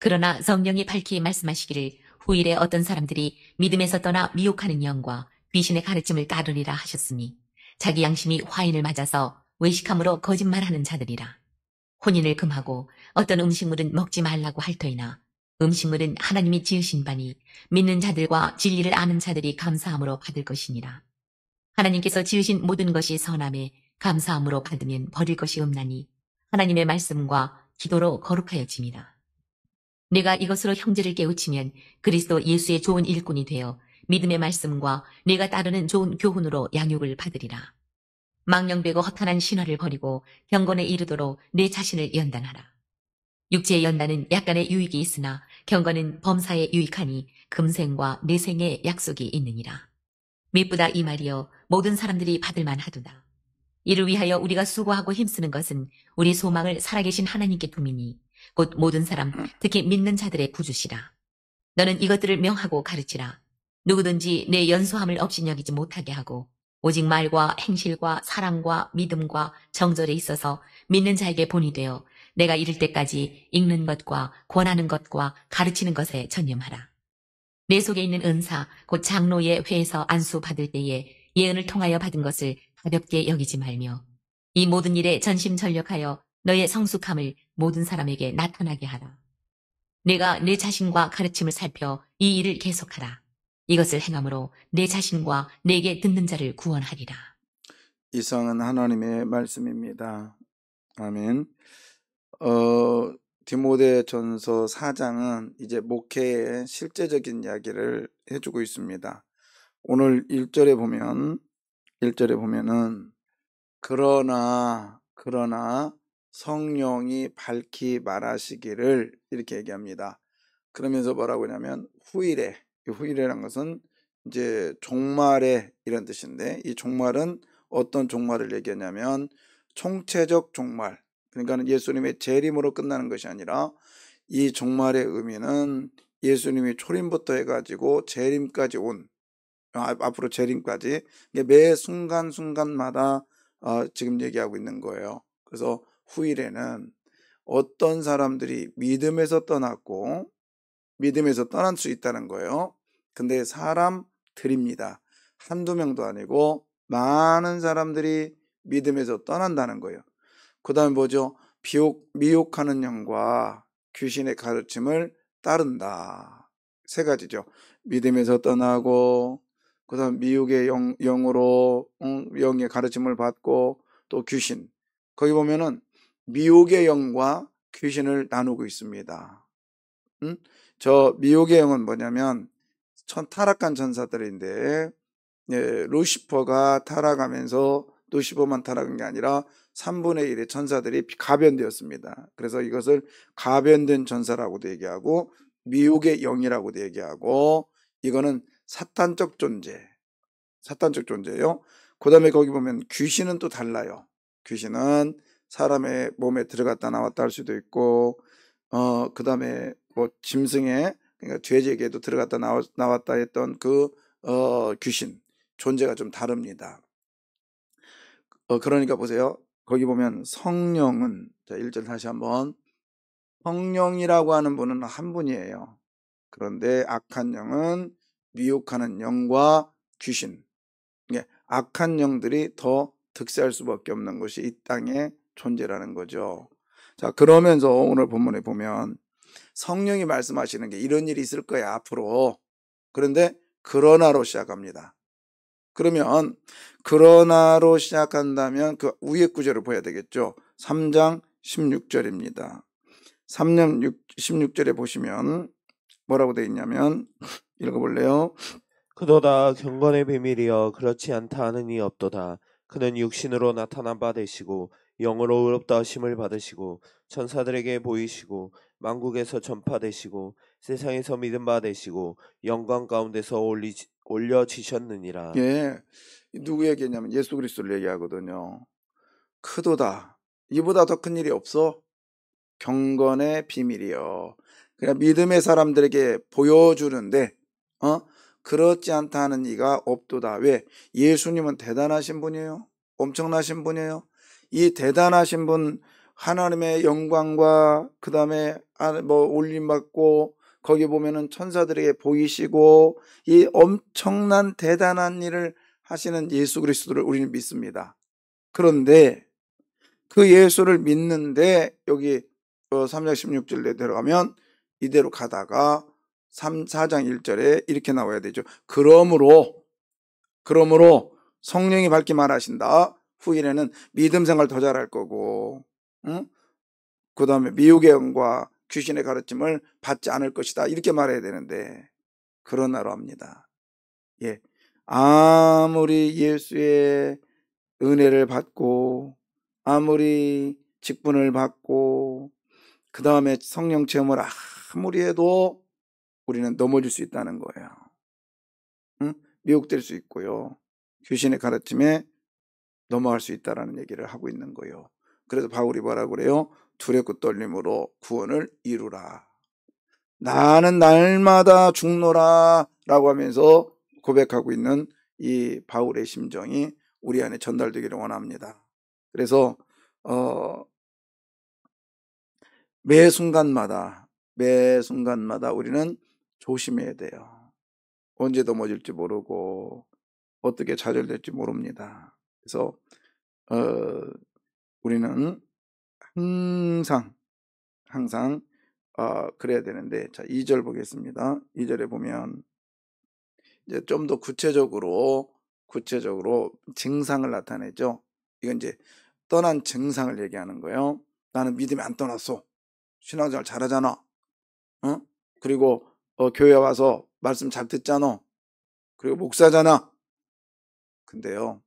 그러나 성령이 밝히 말씀하시기를 후일에 어떤 사람들이 믿음에서 떠나 미혹하는 영과 귀신의 가르침을 따르리라 하셨으니 자기 양심이 화인을 맞아서 외식함으로 거짓말하는 자들이라. 혼인을 금하고 어떤 음식물은 먹지 말라고 할 터이나 음식물은 하나님이 지으신 바니 믿는 자들과 진리를 아는 자들이 감사함으로 받을 것이니라. 하나님께서 지으신 모든 것이 선함에 감사함으로 받으면 버릴 것이 없나니 하나님의 말씀과 기도로 거룩하여짐이라. 내가 이것으로 형제를 깨우치면 그리스도 예수의 좋은 일꾼이 되어 믿음의 말씀과 내가 따르는 좋은 교훈으로 양육을 받으리라. 망령되고 허탄한 신화를 버리고 경건에 이르도록 내 자신을 연단하라. 육체의 연단은 약간의 유익이 있으나 경건은 범사에 유익하니 금생과 내생의 약속이 있느니라. 미쁘다 이 말이여 모든 사람들이 받을 만하도다. 이를 위하여 우리가 수고하고 힘쓰는 것은 우리 소망을 살아계신 하나님께 두미니 곧 모든 사람 특히 믿는 자들의 구주시라. 너는 이것들을 명하고 가르치라. 누구든지 내 연소함을 업신여기지 못하게 하고 오직 말과 행실과 사랑과 믿음과 정절에 있어서 믿는 자에게 본이 되어 내가 이를 때까지 읽는 것과 권하는 것과 가르치는 것에 전념하라. 내 속에 있는 은사 곧 장로의 회에서 안수 받을 때에 예언을 통하여 받은 것을 가볍게 여기지 말며 이 모든 일에 전심전력하여 너의 성숙함을 모든 사람에게 나타나게 하라. 내가 내 자신과 가르침을 살펴 이 일을 계속하라. 이것을 행함으로 내 자신과 내게 듣는 자를 구원하리라. 이상은 하나님의 말씀입니다. 아멘. 디모데전서 4장은 이제 목회의 실제적인 이야기를 해주고 있습니다. 오늘 1절에 보면은 그러나 성령이 밝히 말하시기를 이렇게 얘기합니다. 그러면서 뭐라고 하냐면 후일에란 것은 이제 종말에 이런 뜻인데 이 종말은 어떤 종말을 얘기하냐면 총체적 종말, 그러니까 예수님의 재림으로 끝나는 것이 아니라 이 종말의 의미는 예수님이 초림부터 해가지고 재림까지 앞으로 재림까지 매 순간순간마다 지금 얘기하고 있는 거예요. 그래서 후일에는 어떤 사람들이 믿음에서 떠났고 믿음에서 떠날 수 있다는 거예요. 근데 사람들입니다. 한두 명도 아니고 많은 사람들이 믿음에서 떠난다는 거예요. 그 다음에 뭐죠? 미혹하는 영과 귀신의 가르침을 따른다. 세 가지죠. 믿음에서 떠나고 그 다음 미혹의 영으로 영의 가르침을 받고 또 귀신. 거기 보면은 미혹의 영과 귀신을 나누고 있습니다. 저 미혹의 영은 뭐냐면 타락한 전사들인데 루시퍼가 타락하면서 루시퍼만 타락한 게 아니라 3분의 1의 전사들이 가변되었습니다. 그래서 이것을 가변된 전사라고도 얘기하고 미혹의 영이라고도 얘기하고 이거는 사탄적 존재예요. 그 다음에 거기 보면 귀신은 또 달라요. 귀신은 사람의 몸에 들어갔다 나왔다 할 수도 있고 그 다음에 뭐 짐승에 그러니까 돼지에게도 들어갔다 나왔다 했던 그 귀신 존재가 좀 다릅니다. 그러니까 보세요. 거기 보면 성령은 자 1절 다시 한번 성령이라고 하는 분은 한 분이에요. 그런데 악한 영은 미혹하는 영과 귀신, 악한 영들이 더 득세할 수밖에 없는 것이 이 땅의 존재라는 거죠. 자, 그러면서 오늘 본문에 보면 성령이 말씀하시는 게 이런 일이 있을 거야 앞으로. 그런데 그러나로 시작합니다. 그러면 그러나로 시작한다면 그 위에 구절을 봐야 되겠죠. 3장 16절입니다. 3장 16절에 보시면 뭐라고 되어 있냐면 읽어볼래요? 그도다 경건의 비밀이여 그렇지 않다 하는 이 없도다. 그는 육신으로 나타난 바 되시고 영으로 의롭다 하심을 받으시고 천사들에게 보이시고 만국에서 전파되시고 세상에서 믿음 바 되시고 영광 가운데서 올려지셨느니라. 예, 누구 얘기냐면 예수 그리스도를 얘기하거든요. 크도다. 이보다 더 큰 일이 없어. 경건의 비밀이요. 그냥 믿음의 사람들에게 보여주는데 그렇지 않다 하는 이가 없도다. 왜? 예수님은 대단하신 분이에요. 엄청나신 분이에요. 이 대단하신 분 하나님의 영광과 그 다음에 뭐 올림받고 거기 보면은 천사들에게 보이시고 이 엄청난 대단한 일을 하시는 예수 그리스도를 우리는 믿습니다. 그런데 그 예수를 믿는데 여기 3장 16절에 들어가면 이대로 가다가 4장 1절에 이렇게 나와야 되죠. 그러므로 성령이 밝게 말하신다. 후일에는 믿음 생활 더 잘할 거고, 응? 그 다음에 미혹의 영과 귀신의 가르침을 받지 않을 것이다. 이렇게 말해야 되는데 그러나로 합니다. 예, 아무리 예수의 은혜를 받고 아무리 직분을 받고 그 다음에 성령 체험을 아무리 해도 우리는 넘어질 수 있다는 거예요. 응? 미혹될 수 있고요. 귀신의 가르침에 넘어갈 수 있다는 얘기를 하고 있는 거예요. 그래서 바울이 뭐라고 그래요? 두렵고 떨림으로 구원을 이루라. 나는 날마다 죽노라 라고 하면서 고백하고 있는 이 바울의 심정이 우리 안에 전달되기를 원합니다. 그래서 매 순간마다 우리는 조심해야 돼요. 언제 넘어질지 모르고 어떻게 좌절될지 모릅니다. 그래서 우리는 항상 그래야 되는데, 자 2절 보겠습니다. 2절에 보면 이제 좀 더 구체적으로 증상을 나타내죠. 이건 이제 떠난 증상을 얘기하는 거예요. 나는 믿음이 안 떠났어. 신앙생활 잘하잖아. 그리고 교회 와서 말씀 잘 듣잖아. 그리고 목사잖아. 근데요,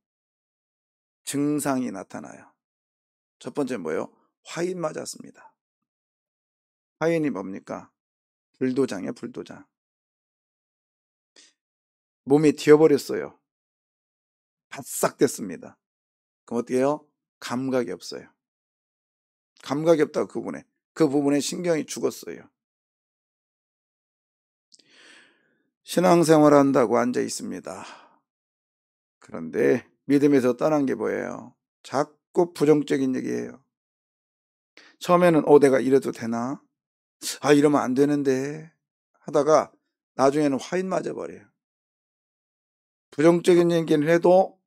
증상이 나타나요. 첫 번째 뭐예요? 화인 맞았습니다. 화인이 뭡니까? 불도장이에요. 불도장. 몸이 튀어버렸어요. 바싹 됐습니다. 그럼 어떻게 해요? 감각이 없어요. 감각이 없다고 그 부분에 신경이 죽었어요. 신앙생활 한다고 앉아 있습니다. 그런데 믿음에서 떠난 게 뭐예요? 자꾸 부정적인 얘기예요. 처음에는 내가 이래도 되나? 이러면 안 되는데 하다가 나중에는 화인 맞아버려요. 부정적인 얘기를 해도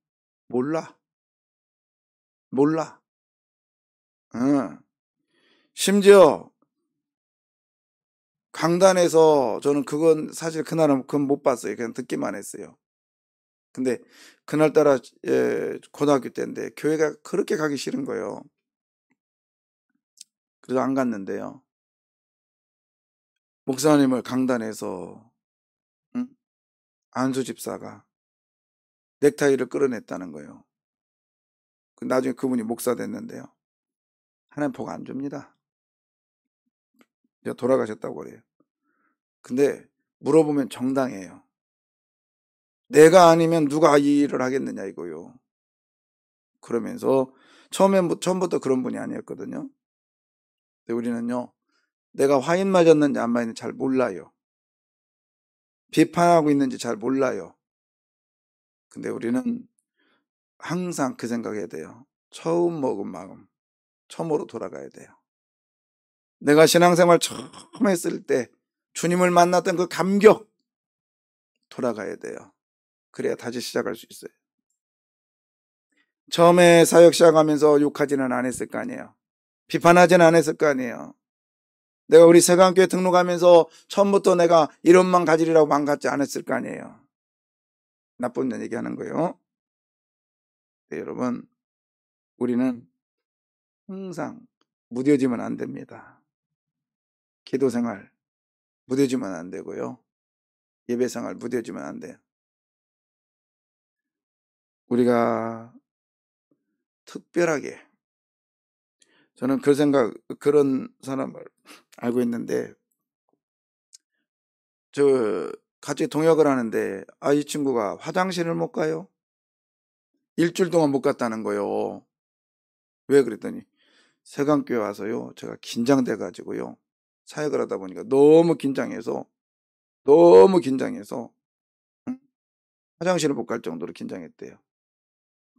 몰라. 심지어 강단에서 저는 그건 사실 그날은 그건 못 봤어요. 그냥 듣기만 했어요. 근데 그날따라 고등학교 때인데 교회가 그렇게 가기 싫은 거예요. 그래서 안 갔는데요. 목사님을 강단에서 안수 집사가 넥타이를 끌어냈다는 거예요. 나중에 그분이 목사 됐는데요. 하나님 복 안 줍니다. 돌아가셨다고 그래요. 근데 물어보면 정당해요. 내가 아니면 누가 이 일을 하겠느냐 이거요. 그러면서 처음부터 그런 분이 아니었거든요. 근데 우리는요, 내가 화인 맞았는지 안 맞았는지 잘 몰라요. 비판하고 있는지 잘 몰라요. 근데 우리는 항상 그 생각해야 돼요. 처음 먹은 마음, 처음으로 돌아가야 돼요. 내가 신앙생활 처음 했을 때 주님을 만났던 그 감격, 돌아가야 돼요. 그래야 다시 시작할 수 있어요. 처음에 사역 시작하면서 욕하지는 않았을 거 아니에요. 비판하지는 않았을 거 아니에요. 내가 우리 세강교회 등록하면서 처음부터 내가 이런만 가지리라고 마음 갖지 않았을 거 아니에요. 나쁜 얘기하는 거예요. 네, 여러분, 우리는 항상 무뎌지면 안 됩니다. 기도생활 무뎌지면 안 되고요. 예배생활 무뎌지면 안 돼요. 우리가 특별하게, 저는 그런 사람을 알고 있는데, 같이 동역을 하는데, 이 친구가 화장실을 못 가요. 일주일 동안 못 갔다는 거예요. 왜 그랬더니, 세강교회 와서요, 제가 긴장돼가지고요, 사역을 하다 보니까 너무 긴장해서, 응? 화장실을 못 갈 정도로 긴장했대요.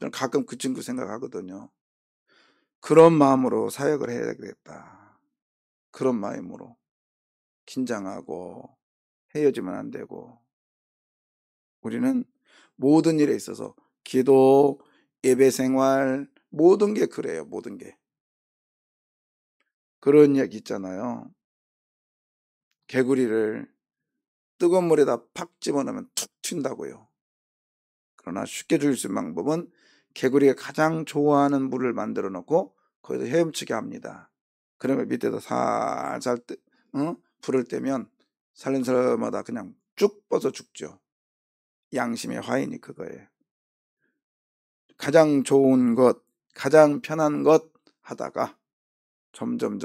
저는 가끔 그 친구 생각하거든요. 그런 마음으로 사역을 해야 되겠다. 그런 마음으로 긴장하고 헤어지면 안 되고, 우리는 모든 일에 있어서 기도, 예배 생활, 모든 게 그래요. 모든 게. 그런 얘기 있잖아요. 개구리를 뜨거운 물에다 팍 집어넣으면 툭 튄다고요. 그러나 쉽게 죽일 수 있는 방법은 개구리가 가장 좋아하는 물을 만들어 놓고 거기서 헤엄치게 합니다. 그러면 밑에서 살살 불을 떼면 살린 사람마다 그냥 쭉 뻗어 죽죠. 양심의 화인이 그거예요. 가장 좋은 것, 가장 편한 것 하다가 점점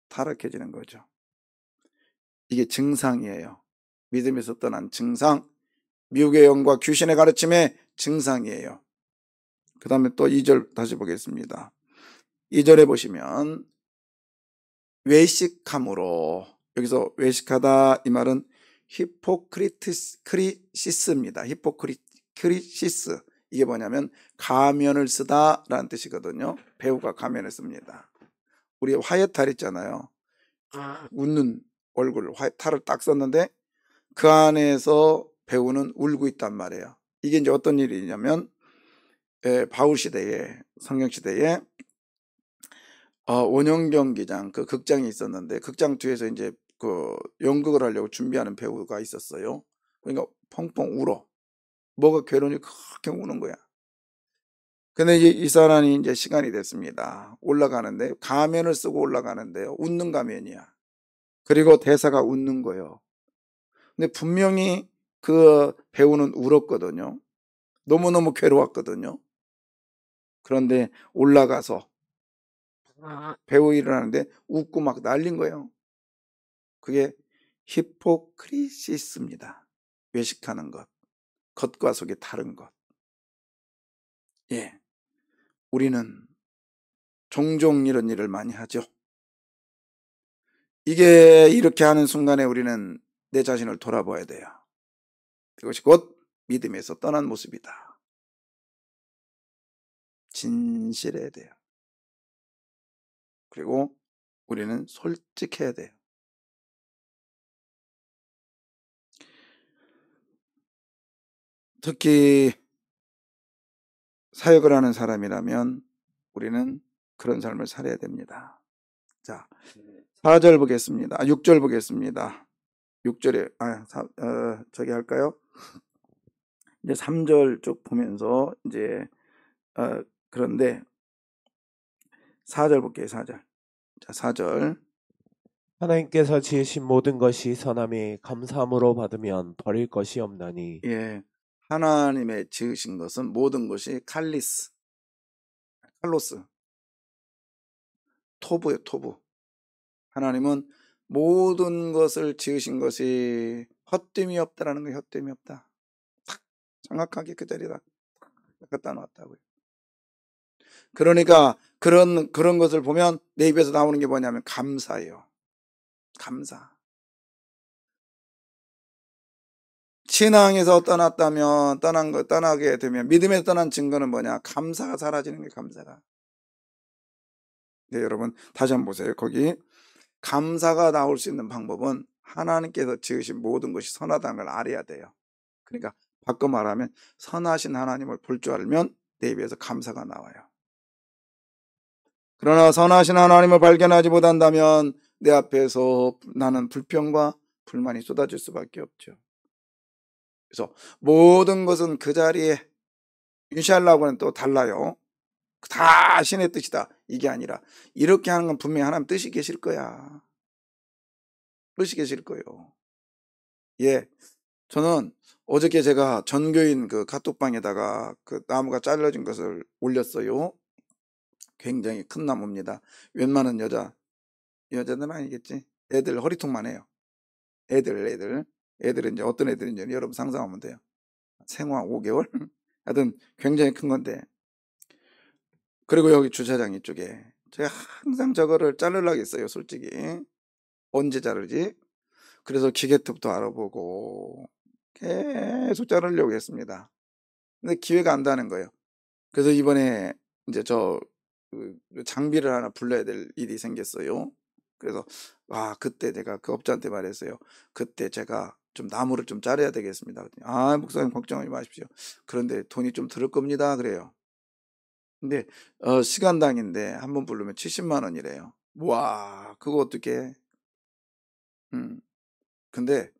타락해지는 거죠. 이게 증상이에요. 믿음에서 떠난 증상, 미혹의 영과 귀신의 가르침의 증상이에요. 그 다음에 또 2절 다시 보겠습니다. 2절에 보시면 외식함으로, 여기서 외식하다 이 말은 히포크리시스입니다. 히포크리시스, 이게 뭐냐면 가면을 쓰다 라는 뜻이거든요. 배우가 가면을 씁니다. 우리 화해탈 있잖아요. 웃는 얼굴, 화해탈을 딱 썼는데 그 안에서 배우는 울고 있단 말이에요. 이게 이제 어떤 일이냐면 바울 시대에, 성경 시대에 원형 경기장, 그 극장이 있었는데 극장 뒤에서 이제 그 연극을 하려고 준비하는 배우가 있었어요. 그러니까 펑펑 울어. 뭐가 괴로우니 그렇게 우는 거야. 근데 이제 이 사람이 이제 시간이 됐습니다. 올라가는데 가면을 쓰고 올라가는데요. 웃는 가면이야. 그리고 대사가 웃는 거예요. 근데 분명히 그 배우는 울었거든요. 너무너무 괴로웠거든요. 그런데 올라가서 배우 일을 하는데 웃고 막 난린 거예요. 그게 히포크리시스입니다. 외식하는 것, 겉과 속이 다른 것. 예, 우리는 종종 이런 일을 많이 하죠. 이게 이렇게 하는 순간에 우리는 내 자신을 돌아봐야 돼요. 이것이 곧 믿음에서 떠난 모습이다. 진실해야 돼요. 그리고 우리는 솔직해야 돼요. 특히 사역을 하는 사람이라면 우리는 그런 삶을 살아야 됩니다. 자, 4절 보겠습니다. 6절 보겠습니다. 6절에 저기 할까요? 이제 3절 쭉 보면서 이제 그런데 4절 볼게요. 4절. 자, 4절. 하나님께서 지으신 모든 것이 선함이 감사함으로 받으면 버릴 것이 없나니. 예. 하나님의 지으신 것은 모든 것이 칼로스, 토부예요, 토부. 하나님은 모든 것을 지으신 것이 헛됨이 없다라는 거예요. 헛됨이 없다. 딱 정확하게 그 자리에다 갖다 놨다고요. 그러니까 그런 것을 보면 내 입에서 나오는 게 뭐냐면 감사예요. 감사. 신앙에서 떠나게 되면, 믿음에서 떠난 증거는 뭐냐? 감사가 사라지는 게 감사가. 네, 여러분 다시 한번 보세요. 거기 감사가 나올 수 있는 방법은 하나님께서 지으신 모든 것이 선하다는 걸 알아야 돼요. 그러니까 바꿔 말하면 선하신 하나님을 볼 줄 알면 내 입에서 감사가 나와요. 그러나 선하신 하나님을 발견하지 못한다면 내 앞에서 나는 불평과 불만이 쏟아질 수밖에 없죠. 그래서 모든 것은 그 자리에 유지하려고 하는 또 달라요. 다 신의 뜻이다. 이게 아니라 이렇게 하는 건 분명히 하나님 뜻이 계실 거야. 뜻이 계실 거예요. 예, 저는 어저께 제가 전교인 그 카톡방에다가 그 나무가 잘라진 것을 올렸어요. 굉장히 큰 나무입니다. 웬만한 여자는 아니겠지. 애들 허리통만 해요. 애들은 이제 어떤 애들인지 여러분 상상하면 돼요. 생화 5개월? 하여튼 굉장히 큰 건데. 그리고 여기 주차장 이쪽에 제가 항상 저거를 자르려고 했어요. 솔직히 언제 자르지? 그래서 기계톱도 알아보고 계속 자르려고 했습니다. 근데 기회가 안 닿는 거예요. 그래서 이번에 이제 저 장비를 하나 불러야 될 일이 생겼어요. 그래서 그때 제가 그 업자한테 말했어요. 그때 제가 좀 나무를 좀 자르야 되겠습니다. 그랬더니 목사님 걱정하지 마십시오. 그런데 돈이 좀 들을 겁니다. 그래요. 근데 시간당인데 한 번 부르면 70만 원이래요. 와, 그거 어떻게? 근데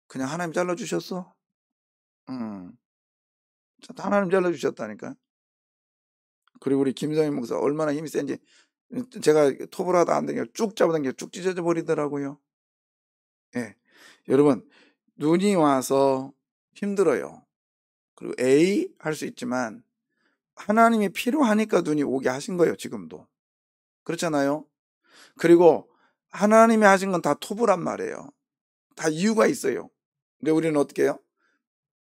그냥 하나님 잘라주셨어. 하나님 잘라주셨다니까. 그리고 우리 김성희 목사 얼마나 힘이 센지 제가 톱을 하다 안 되니까 쭉 잡아당겨 쭉 찢어져 버리더라고요. 예, 여러분 눈이 와서 힘들어요. 그리고 할 수 있지만 하나님이 필요하니까 눈이 오게 하신 거예요. 지금도 그렇잖아요. 그리고 하나님이 하신 건 다 톱이란 말이에요. 다 이유가 있어요. 근데 우리는 어떻게 해요?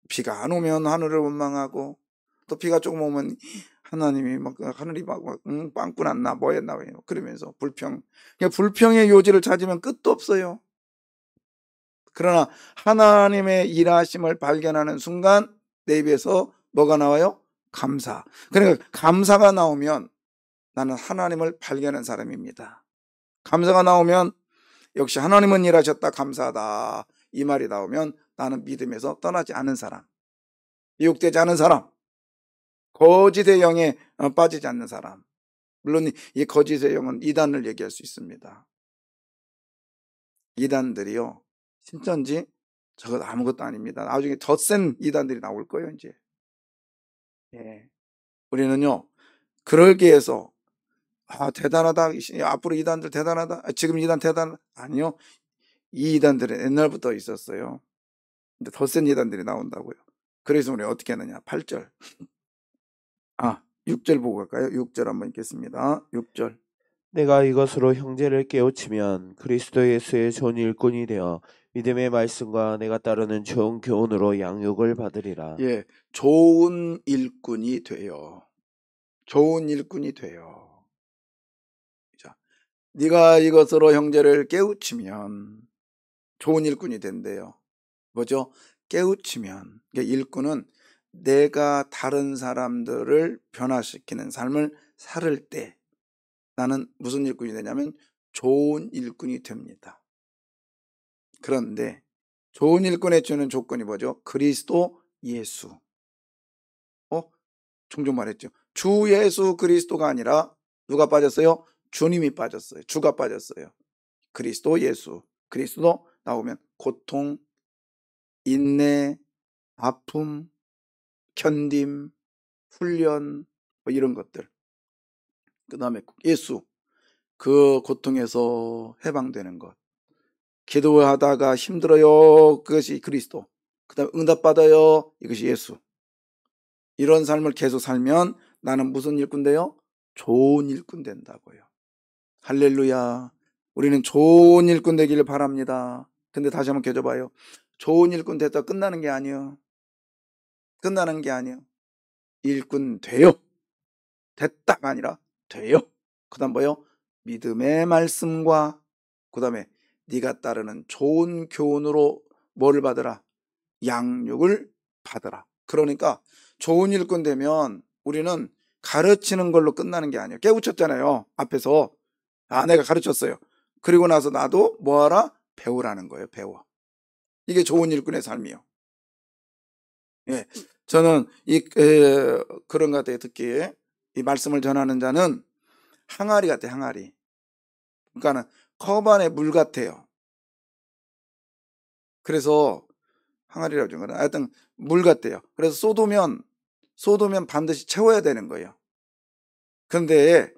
비가 안 오면 하늘을 원망하고 또 비가 조금 오면 하나님이 하늘이 빵꾸 났나 뭐 했나 그러면서 불평의 요지를 찾으면 끝도 없어요. 그러나 하나님의 일하심을 발견하는 순간 내 입에서 뭐가 나와요? 감사. 그러니까 감사가 나오면 나는 하나님을 발견한 사람입니다. 감사가 나오면 역시 하나님은 일하셨다 감사하다 이 말이 나오면 나는 믿음에서 떠나지 않은 사람, 미혹되지 않은 사람, 거짓의 영에 빠지지 않는 사람. 물론 이 거짓의 영은 이단을 얘기할 수 있습니다. 이단들이요 진짜인지 저것 아무것도 아닙니다. 나중에 더 센 이단들이 나올 거예요. 이제 우리는요 그러기 위해서 대단하다 앞으로 이단들 대단하다 지금 이단 대단 아니요, 이 이단들은 옛날부터 있었어요. 근데 더 센 이단들이 나온다고요. 그래서 우리 어떻게 하느냐. 8절 6절 보고 갈까요? 6절 한번 읽겠습니다. 6절 내가 이것으로 형제를 깨우치면 그리스도 예수의 좋은 일꾼이 되어 믿음의 말씀과 내가 따르는 좋은 교훈으로 양육을 받으리라. 예, 좋은 일꾼이 돼요. 좋은 일꾼이 돼요. 자, 네가 이것으로 형제를 깨우치면 좋은 일꾼이 된대요. 뭐죠? 깨우치면. 그러니까 일꾼은 내가 다른 사람들을 변화시키는 삶을 살 때 나는 무슨 일꾼이 되냐면 좋은 일꾼이 됩니다. 그런데 좋은 일꾼에 주는 조건이 뭐죠? 그리스도 예수. 종종 말했죠. 주 예수 그리스도가 아니라 누가 빠졌어요? 주님이 빠졌어요. 주가 빠졌어요. 그리스도 예수. 그리스도 나오면 고통, 인내, 아픔, 견딤, 훈련 이런 것들. 그 다음에 예수, 그 고통에서 해방되는 것. 기도하다가 힘들어요. 그것이 그리스도. 그 다음에 응답받아요. 이것이 예수. 이런 삶을 계속 살면 나는 무슨 일꾼 돼요? 좋은 일꾼 된다고요. 할렐루야. 우리는 좋은 일꾼 되기를 바랍니다. 근데 다시 한번 껴줘봐요. 좋은 일꾼 됐다 끝나는 게 아니에요. 끝나는 게 아니에요. 일꾼 돼요. 됐다가 아니라 돼요. 그 다음 뭐요? 믿음의 말씀과 그 다음에 네가 따르는 좋은 교훈으로 뭐를 받으라? 양육을 받으라. 그러니까 좋은 일꾼 되면 우리는 가르치는 걸로 끝나는 게 아니에요. 깨우쳤잖아요. 앞에서 내가 가르쳤어요. 그리고 나서 나도 뭐하라? 배우라는 거예요. 배워. 이게 좋은 일꾼의 삶이에요. 예, 저는 그런 것 같아요. 듣기에 이 말씀을 전하는 자는 항아리 같아요. 항아리. 그러니까는 컵 안에 물 같아요. 그래서 항아리라고 하는 거는 하여튼 물 같대요. 그래서 쏟으면 반드시 채워야 되는 거예요. 그런데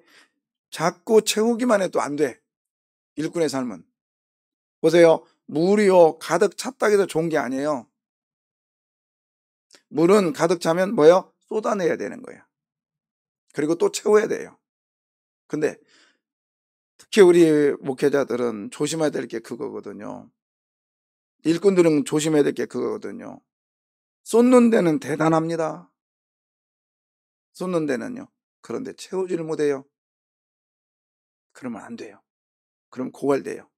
자꾸 채우기만 해도 안 돼. 일꾼의 삶은. 보세요. 물이요 가득 찼다 해서 좋은 게 아니에요. 물은 가득 차면 뭐예요? 쏟아내야 되는 거예요. 그리고 또 채워야 돼요. 근데 특히 우리 목회자들은 조심해야 될 게 그거거든요. 일꾼들은 조심해야 될 게 그거거든요. 쏟는 데는 대단합니다. 쏟는 데는요. 그런데 채우지를 못해요. 그러면 안 돼요. 그럼 고갈돼요.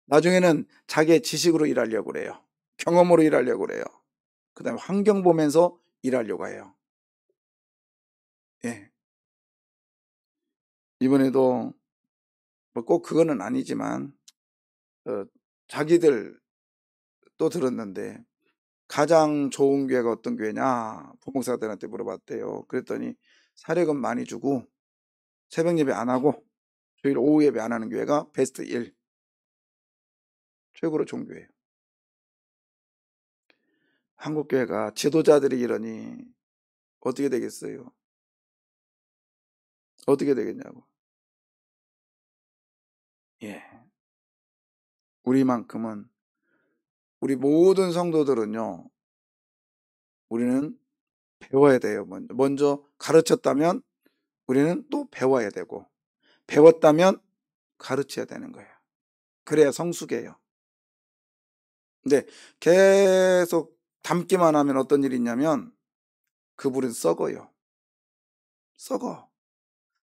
나중에는 자기의 지식으로 일하려고 그래요. 경험으로 일하려고 그래요. 그 다음에 환경 보면서 일하려고 해요. 예. 이번에도 뭐 꼭 그거는 아니지만 자기들 또 들었는데 가장 좋은 교회가 어떤 교회냐 부목사들한테 물어봤대요. 그랬더니 사례금 많이 주고 새벽 예배 안 하고 주일 오후 예배 안 하는 교회가 베스트 1 최고로 좋은 교회예요. 한국 교회가 지도자들이 이러니 어떻게 되겠어요? 어떻게 되겠냐고. 예. 우리만큼은 우리 모든 성도들은요. 우리는 배워야 돼요. 먼저 가르쳤다면 우리는 또 배워야 되고 배웠다면 가르쳐야 되는 거예요. 그래야 성숙해요. 근데 계속 담기만 하면 어떤 일이 있냐면 그 불은 썩어요. 썩어.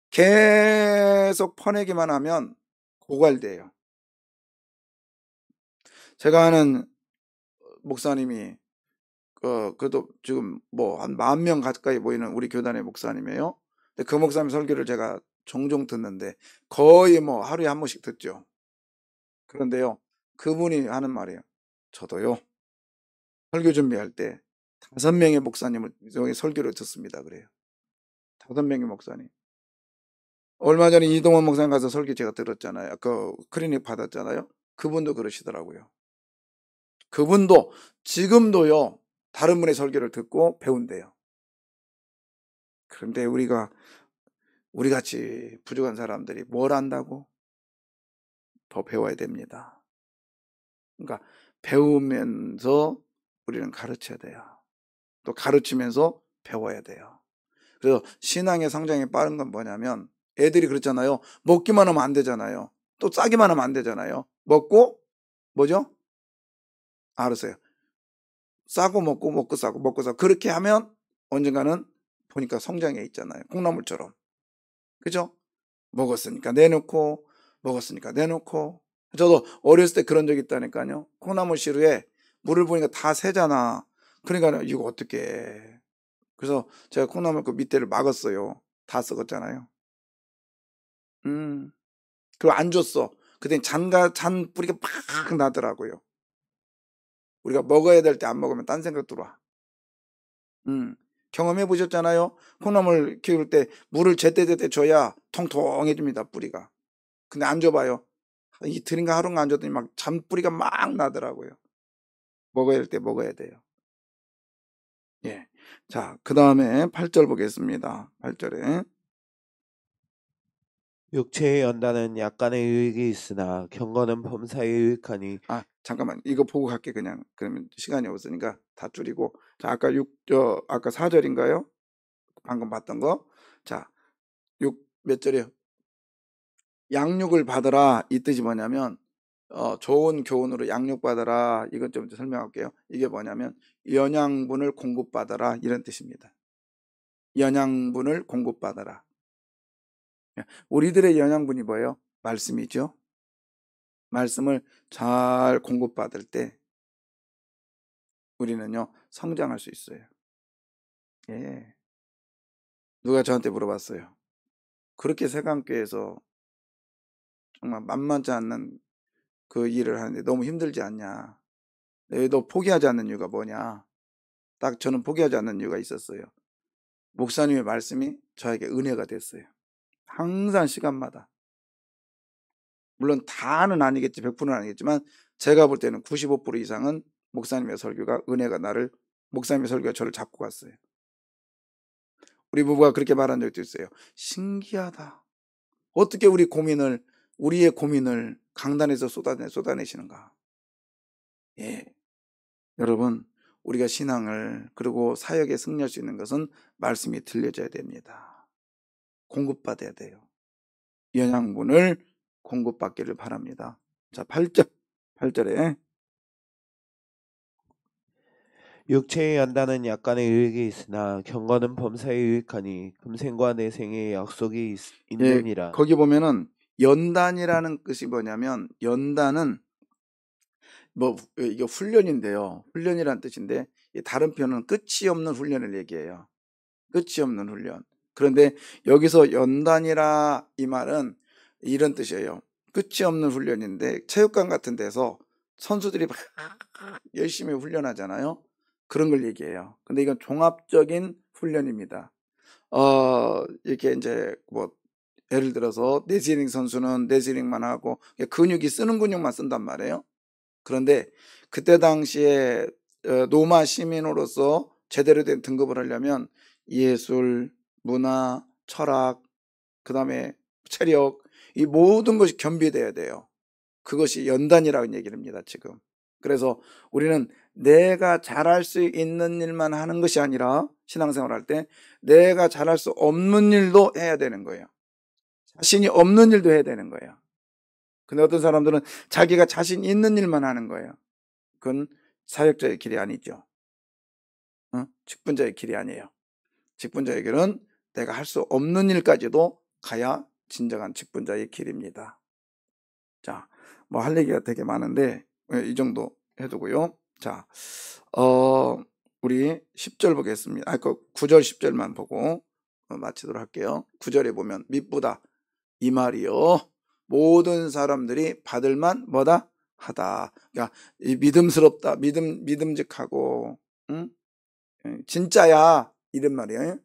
계속 퍼내기만 하면 고갈돼요. 제가 아는 목사님이 그래도 지금 뭐 한 10,000명 가까이 모이는 우리 교단의 목사님이에요. 근데 그 목사님 설교를 제가 종종 듣는데 거의 뭐 하루에 한 번씩 듣죠. 그런데요, 그분이 하는 말이에요. 저도요, 설교 준비할 때 5명의 목사님을 여기 설교를 듣습니다. 그래요. 5명의 목사님. 얼마 전에 이동원 목사님 가서 설교 제가 들었잖아요. 그 클리닉 받았잖아요. 그분도 그러시더라고요. 그분도 지금도요, 다른 분의 설교를 듣고 배운대요. 그런데 우리 같이 부족한 사람들이 뭘 안다고? 더 배워야 됩니다. 그러니까 배우면서 우리는 가르쳐야 돼요. 또 가르치면서 배워야 돼요. 그래서 신앙의 성장이 빠른 건 뭐냐면 애들이 그렇잖아요. 먹기만 하면 안 되잖아요. 또 싸기만 하면 안 되잖아요. 먹고 뭐죠? 알았어요. 싸고 먹고 먹고 싸고 먹고 싸고 그렇게 하면 언젠가는 보니까 성장해 있잖아요. 콩나물처럼. 그죠? 먹었으니까 내놓고 먹었으니까 내놓고. 저도 어렸을 때 그런 적이 있다니까요. 콩나물 시루에 물을 부으니까 다 새잖아. 그러니까 이거 어떻게 해. 그래서 제가 콩나물 그 밑에를 막았어요. 다 썩었잖아요. 그리고 안 줬어. 그때 잔 뿌리가 팍 나더라고요. 우리가 먹어야 될 때 안 먹으면 딴 생각 들어와. 경험해 보셨잖아요. 콩나물 키울 때 물을 제때제때 줘야 통통해집니다. 뿌리가. 근데 안 줘봐요. 이틀인가 하루인가 안 줬더니 막 잔뿌리가 막 나더라고요. 먹어야 될 때 먹어야 돼요. 예. 자, 그 다음에 8절 보겠습니다. 8절에. 육체의 연단은 약간의 유익이 있으나 경건은 범사에 유익하니. 잠깐만. 이거 보고 갈게 그냥. 그러면 시간이 없으니까 다 줄이고. 자, 아까 4절인가요? 방금 봤던 거. 자, 몇 절이에요? 양육을 받으라. 이 뜻이 뭐냐면 좋은 교훈으로 양육받아라. 이건 좀 설명할게요. 이게 뭐냐면 영양분을 공급받아라 이런 뜻입니다. 영양분을 공급받아라. 우리들의 영양분이 뭐예요? 말씀이죠. 말씀을 잘 공급받을 때 우리는요 성장할 수 있어요. 예. 누가 저한테 물어봤어요. 그렇게 세강교회에서 정말 만만치 않는 그 일을 하는데 너무 힘들지 않냐? 너 포기하지 않는 이유가 뭐냐? 딱 저는 포기하지 않는 이유가 있었어요. 목사님의 말씀이 저에게 은혜가 됐어요. 항상 시간마다. 물론 다는 아니겠지, 100%는 아니겠지만 제가 볼 때는 95% 이상은 목사님의 설교가 목사님의 설교가 저를 잡고 갔어요. 우리 부부가 그렇게 말한 적도 있어요. 신기하다. 어떻게 우리의 고민을 강단에서 쏟아내시는가. 예. 여러분, 우리가 신앙을 그리고 사역에 승리할 수 있는 것은 말씀이 들려져야 됩니다. 공급받아야 돼요. 영양분을 공급받기를 바랍니다. 자, 8절에 육체의 연단은 약간의 유익이 있으나 경건은 범사에 유익하니 금생과 내생의 약속이 있느니라. 거기 보면은 연단이라는 뜻이 뭐냐면 연단은 이게 훈련인데요. 훈련이라는 뜻인데 다른 표현은 끝이 없는 훈련을 얘기해요. 끝이 없는 훈련. 그런데 여기서 연단이라 이 말은 이런 뜻이에요. 끝이 없는 훈련인데 체육관 같은 데서 선수들이 막 열심히 훈련하잖아요. 그런 걸 얘기해요. 근데 이건 종합적인 훈련입니다. 이렇게 이제 뭐 예를 들어서 레슬링 선수는 레슬링만 하고 근육이 쓰는 근육만 쓴단 말이에요. 그런데 그때 당시에 로마 시민으로서 제대로 된 등급을 하려면 예술, 문화, 철학, 그다음에 체력, 이 모든 것이 겸비돼야 돼요. 그것이 연단이라는 얘기를 합니다, 지금. 그래서 우리는 내가 잘할 수 있는 일만 하는 것이 아니라 신앙생활 할 때 내가 잘할 수 없는 일도 해야 되는 거예요. 자신이 없는 일도 해야 되는 거예요. 근데 어떤 사람들은 자기가 자신 있는 일만 하는 거예요. 그건 사역자의 길이 아니죠. 직분자의 길이 아니에요. 직분자의 길은 내가 할 수 없는 일까지도 가야 진정한 직분자의 길입니다. 자, 뭐 할 얘기가 되게 많은데 이 정도 해두고요. 자, 우리 10절 보겠습니다. 그 9절 10절만 보고 마치도록 할게요. 9절에 보면 미쁘다 이 말이요 모든 사람들이 받을만 뭐다 하다. 그러니까 이 믿음스럽다, 믿음직하고, 진짜야 이런 말이에요.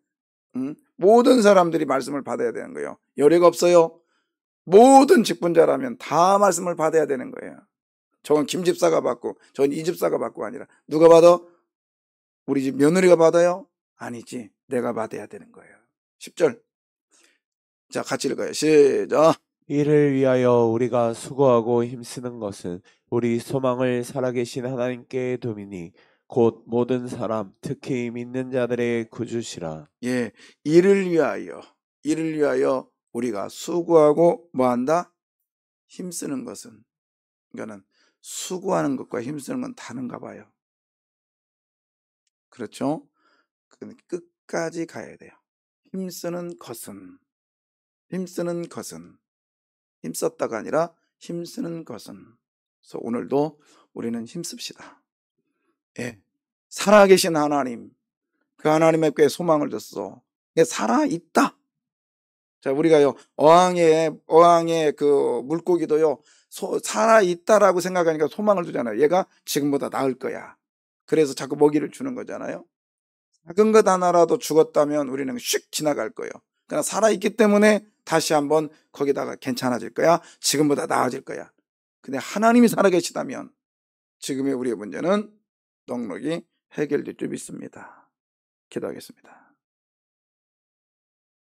모든 사람들이 말씀을 받아야 되는 거예요. 여례가 없어요. 모든 직분자라면 다 말씀을 받아야 되는 거예요. 저건 김 집사가 받고 저건 이 집사가 받고 아니라 누가 받아? 우리 집 며느리가 받아요? 아니지, 내가 받아야 되는 거예요. 10절 자 같이 읽어요. 시작. 이를 위하여 우리가 수고하고 힘쓰는 것은 우리 소망을 살아계신 하나님께 둠이니 곧 모든 사람 특히 믿는 자들의 구주시라. 예, 이를 위하여 우리가 수고하고 뭐한다? 힘쓰는 것은, 그러니까는 수고하는 것과 힘쓰는 건 다른가 봐요. 그렇죠? 끝까지 가야 돼요. 힘쓰는 것은 힘썼다가 아니라 힘쓰는 것은. 그래서 오늘도 우리는 힘씁시다. 예, 살아계신 하나님, 그 하나님께 소망을 뒀어. 살아있다. 자, 우리가요, 어항의 그 물고기도요, 살아있다라고 생각하니까 소망을 두잖아요. 얘가 지금보다 나을 거야. 그래서 자꾸 먹이를 주는 거잖아요. 작은 것 하나라도 죽었다면 우리는 슉 지나갈 거예요. 그러나 살아있기 때문에 다시 한번 거기다가 괜찮아질 거야. 지금보다 나아질 거야. 근데 하나님이 살아계시다면 지금의 우리의 문제는 넉넉히 해결될 줄 믿습니다. 기도하겠습니다.